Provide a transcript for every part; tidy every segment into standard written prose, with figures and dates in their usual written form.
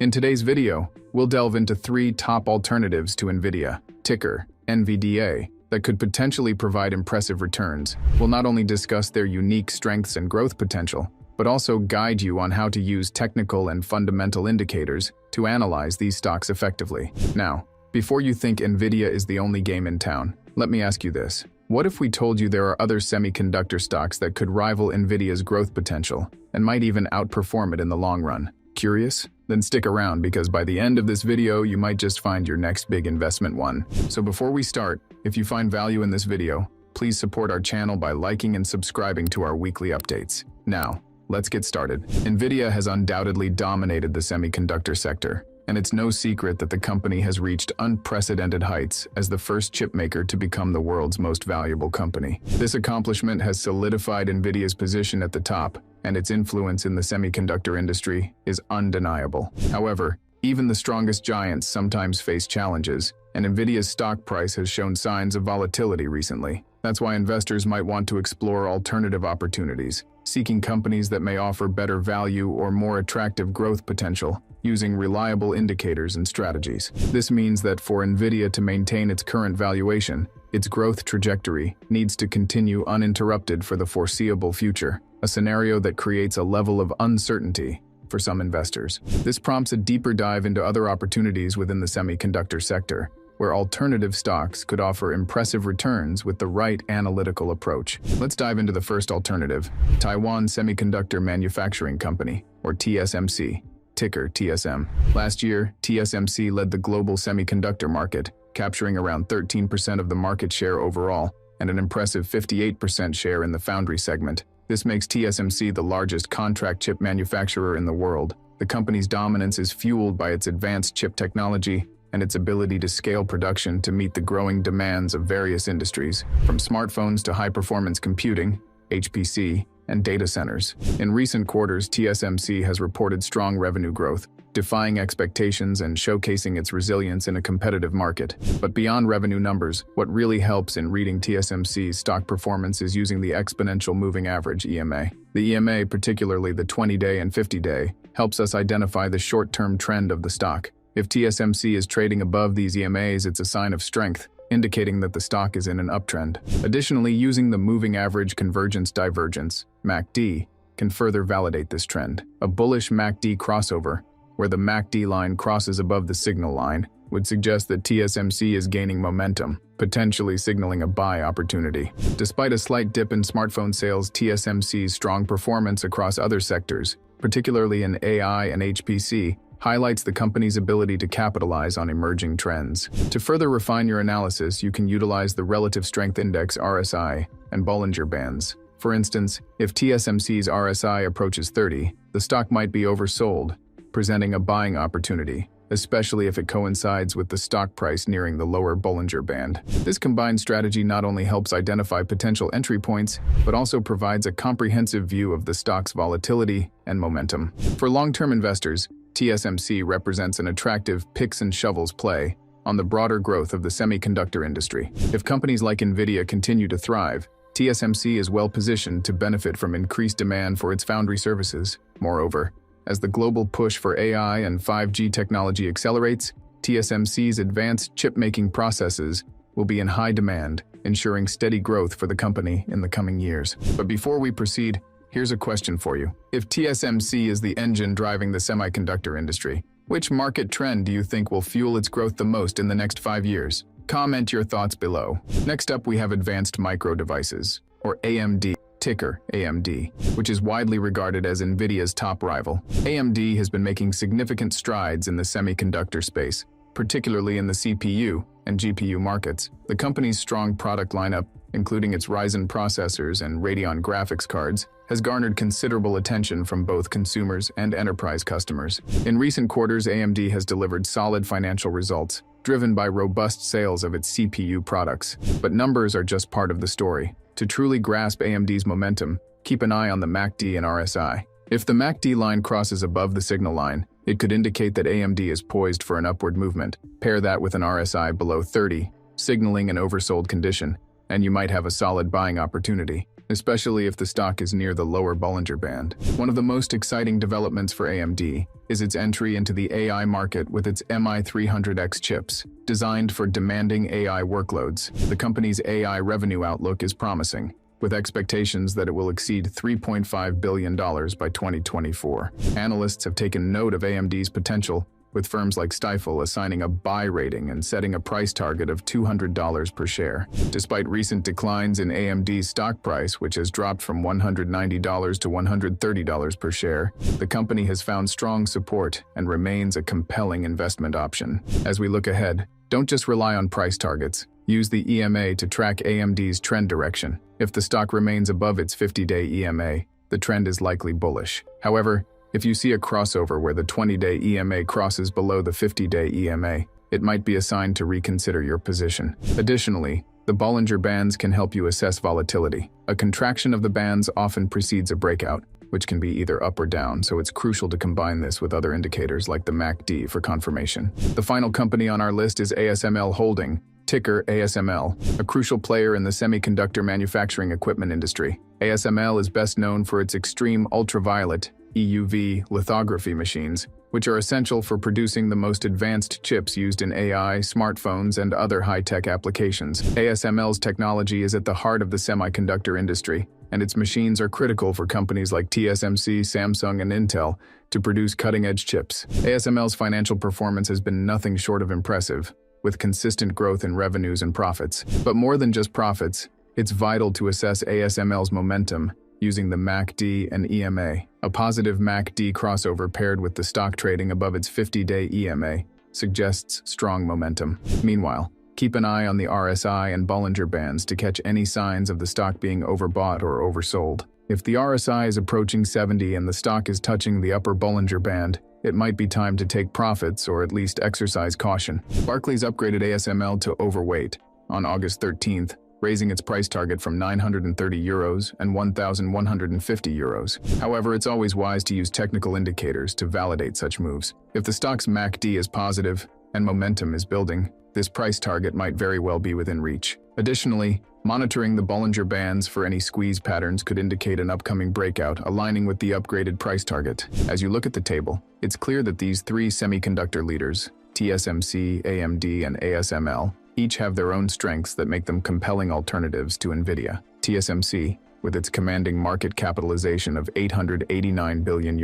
In today's video, we'll delve into 3 top alternatives to Nvidia, ticker NVDA, that could potentially provide impressive returns. We'll not only discuss their unique strengths and growth potential, but also guide you on how to use technical and fundamental indicators to analyze these stocks effectively. Now, before you think Nvidia is the only game in town, let me ask you this. What if we told you there are other semiconductor stocks that could rival Nvidia's growth potential and might even outperform it in the long run? Curious? Then stick around, because by the end of this video, you might just find your next big investment one. So before we start, if you find value in this video, please support our channel by liking and subscribing to our weekly updates. Now, let's get started. Nvidia has undoubtedly dominated the semiconductor sector, and it's no secret that the company has reached unprecedented heights as the first chipmaker to become the world's most valuable company. This accomplishment has solidified Nvidia's position at the top, and its influence in the semiconductor industry is undeniable. However, even the strongest giants sometimes face challenges, and Nvidia's stock price has shown signs of volatility recently. That's why investors might want to explore alternative opportunities, seeking companies that may offer better value or more attractive growth potential, using reliable indicators and strategies. This means that for Nvidia to maintain its current valuation, its growth trajectory needs to continue uninterrupted for the foreseeable future, a scenario that creates a level of uncertainty for some investors. This prompts a deeper dive into other opportunities within the semiconductor sector, where alternative stocks could offer impressive returns with the right analytical approach. Let's dive into the first alternative, Taiwan Semiconductor Manufacturing Company, or TSMC, ticker TSM. Last year, TSMC led the global semiconductor market, capturing around 13% of the market share overall and an impressive 58% share in the foundry segment. This makes TSMC the largest contract chip manufacturer in the world. The company's dominance is fueled by its advanced chip technology and its ability to scale production to meet the growing demands of various industries, from smartphones to high-performance computing, HPC, and data centers. In recent quarters, TSMC has reported strong revenue growth, defying expectations and showcasing its resilience in a competitive market. But beyond revenue numbers, what really helps in reading TSMC's stock performance is using the exponential moving average (EMA). The EMA, particularly the 20-day and 50-day, helps us identify the short-term trend of the stock. If TSMC is trading above these EMAs, it's a sign of strength, indicating that the stock is in an uptrend. Additionally, using the moving average convergence divergence, MACD, can further validate this trend. A bullish MACD crossover, where the MACD line crosses above the signal line, would suggest that TSMC is gaining momentum, potentially signaling a buy opportunity. Despite a slight dip in smartphone sales, TSMC's strong performance across other sectors, particularly in AI and HPC, highlights the company's ability to capitalize on emerging trends. To further refine your analysis, you can utilize the Relative Strength Index (RSI) and Bollinger Bands. For instance, if TSMC's RSI approaches 30, the stock might be oversold, presenting a buying opportunity, especially if it coincides with the stock price nearing the lower Bollinger Band. This combined strategy not only helps identify potential entry points, but also provides a comprehensive view of the stock's volatility and momentum. For long-term investors, TSMC represents an attractive picks and shovels play on the broader growth of the semiconductor industry. If companies like Nvidia continue to thrive, TSMC is well positioned to benefit from increased demand for its foundry services. Moreover, as the global push for AI and 5G technology accelerates, TSMC's advanced chip-making processes will be in high demand, ensuring steady growth for the company in the coming years. But before we proceed, here's a question for you. If TSMC is the engine driving the semiconductor industry, which market trend do you think will fuel its growth the most in the next 5 years? Comment your thoughts below. Next up, we have Advanced Micro Devices, or AMD, ticker AMD, which is widely regarded as Nvidia's top rival. AMD has been making significant strides in the semiconductor space, particularly in the CPU and GPU markets. The company's strong product lineup, including its Ryzen processors and Radeon graphics cards, has garnered considerable attention from both consumers and enterprise customers. In recent quarters, AMD has delivered solid financial results, driven by robust sales of its CPU products. But numbers are just part of the story. To truly grasp AMD's momentum, keep an eye on the MACD and RSI. If the MACD line crosses above the signal line, it could indicate that AMD is poised for an upward movement. Pair that with an RSI below 30, signaling an oversold condition, and you might have a solid buying opportunity. especially if the stock is near the lower Bollinger Band. One of the most exciting developments for AMD is its entry into the AI market with its MI300X chips, designed for demanding AI workloads. The company's AI revenue outlook is promising, with expectations that it will exceed $3.5 billion by 2024. Analysts have taken note of AMD's potential, with firms like Stifel assigning a buy rating and setting a price target of $200 per share. Despite recent declines in AMD's stock price, which has dropped from $190 to $130 per share, the company has found strong support and remains a compelling investment option. As we look ahead, don't just rely on price targets. Use the EMA to track AMD's trend direction. If the stock remains above its 50-day EMA, the trend is likely bullish. However, if you see a crossover where the 20-day EMA crosses below the 50-day EMA, it might be a sign to reconsider your position. Additionally, the Bollinger Bands can help you assess volatility. A contraction of the bands often precedes a breakout, which can be either up or down, so it's crucial to combine this with other indicators like the MACD for confirmation. The final company on our list is ASML Holding, ticker ASML, a crucial player in the semiconductor manufacturing equipment industry. ASML is best known for its extreme ultraviolet EUV lithography machines, which are essential for producing the most advanced chips used in AI, smartphones, and other high-tech applications. ASML's technology is at the heart of the semiconductor industry, and its machines are critical for companies like TSMC, Samsung, and Intel to produce cutting-edge chips. ASML's financial performance has been nothing short of impressive, with consistent growth in revenues and profits. But more than just profits, it's vital to assess ASML's momentum using the MACD and EMA. A positive MACD crossover paired with the stock trading above its 50-day EMA suggests strong momentum. Meanwhile, keep an eye on the RSI and Bollinger Bands to catch any signs of the stock being overbought or oversold. If the RSI is approaching 70 and the stock is touching the upper Bollinger Band, it might be time to take profits or at least exercise caution. Barclays upgraded ASML to overweight on August 13th, raising its price target from €930 and €1,150. However, it's always wise to use technical indicators to validate such moves. If the stock's MACD is positive and momentum is building, this price target might very well be within reach. Additionally, monitoring the Bollinger Bands for any squeeze patterns could indicate an upcoming breakout, aligning with the upgraded price target. As you look at the table, it's clear that these three semiconductor leaders, TSMC, AMD, and ASML, each have their own strengths that make them compelling alternatives to Nvidia. TSMC, with its commanding market capitalization of €889 billion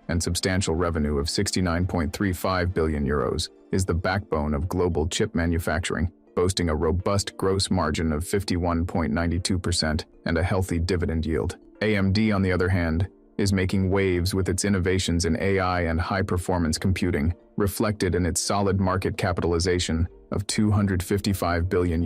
and substantial revenue of €69.35 billion, is the backbone of global chip manufacturing, boasting a robust gross margin of 51.92% and a healthy dividend yield. AMD, on the other hand, is making waves with its innovations in AI and high-performance computing, reflected in its solid market capitalization of €255 billion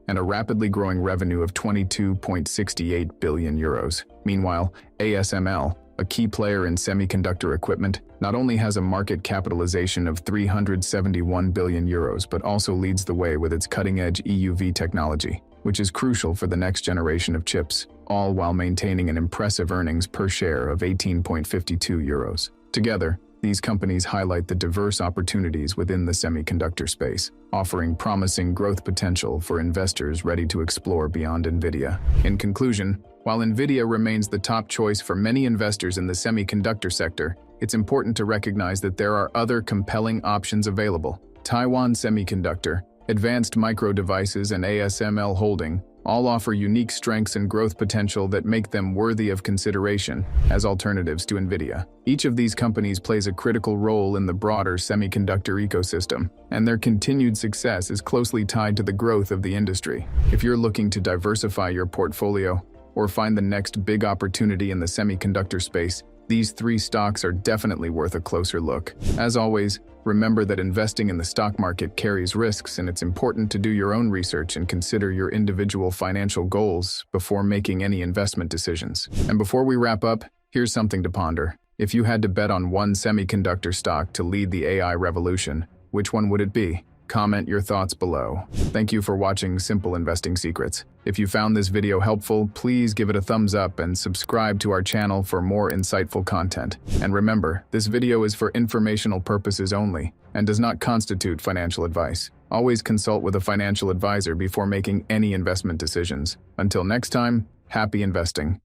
and a rapidly growing revenue of €22.68 billion. Meanwhile, ASML, a key player in semiconductor equipment, not only has a market capitalization of €371 billion but also leads the way with its cutting-edge EUV technology, which is crucial for the next generation of chips, all while maintaining an impressive earnings per share of €18.52. Together, these companies highlight the diverse opportunities within the semiconductor space, offering promising growth potential for investors ready to explore beyond Nvidia. In conclusion, while Nvidia remains the top choice for many investors in the semiconductor sector, it's important to recognize that there are other compelling options available. Taiwan Semiconductor, Advanced Micro Devices, and ASML Holding all offer unique strengths and growth potential that make them worthy of consideration as alternatives to Nvidia. Each of these companies plays a critical role in the broader semiconductor ecosystem, and their continued success is closely tied to the growth of the industry. If you're looking to diversify your portfolio or find the next big opportunity in the semiconductor space, these three stocks are definitely worth a closer look. As always, remember that investing in the stock market carries risks, and it's important to do your own research and consider your individual financial goals before making any investment decisions. And before we wrap up, here's something to ponder. If you had to bet on one semiconductor stock to lead the AI revolution, which one would it be? Comment your thoughts below. Thank you for watching Simple Investing Secrets. If you found this video helpful, please give it a thumbs up and subscribe to our channel for more insightful content. And remember, this video is for informational purposes only and does not constitute financial advice. Always consult with a financial advisor before making any investment decisions. Until next time, Happy investing.